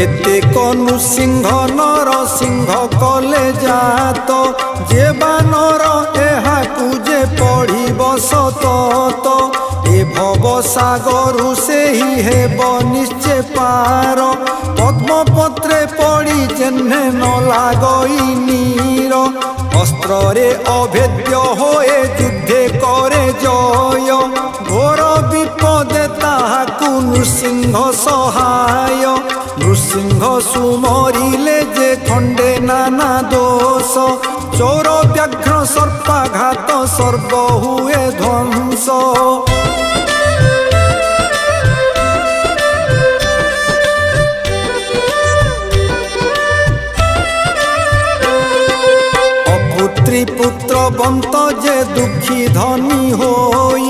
যেতেক নৃসিংহ নর সিংহ কলে জাত, যে বানর এহাকু যে পড়িব সতত, এ ভব সাগরু সেই হেব নিশ্চে পার। পদ্মপত্রে পড়ি যেনে ন লাগই নীর, অস্ত্রে অভেদ্য হয়ে যুদ্ধে করে জয়। ঘোর বিপদে তাহাকু নৃসিংহ সহায়, নৃসিংহ সুমরিলে যে খণ্ডে নানা দোষ। চোর ব্যাঘ্র সর্পাঘাত সর্ব হুয়ে ধ্বংস। অপুত্রী পুত্র বন্ত যে দুঃখী ধনী হই,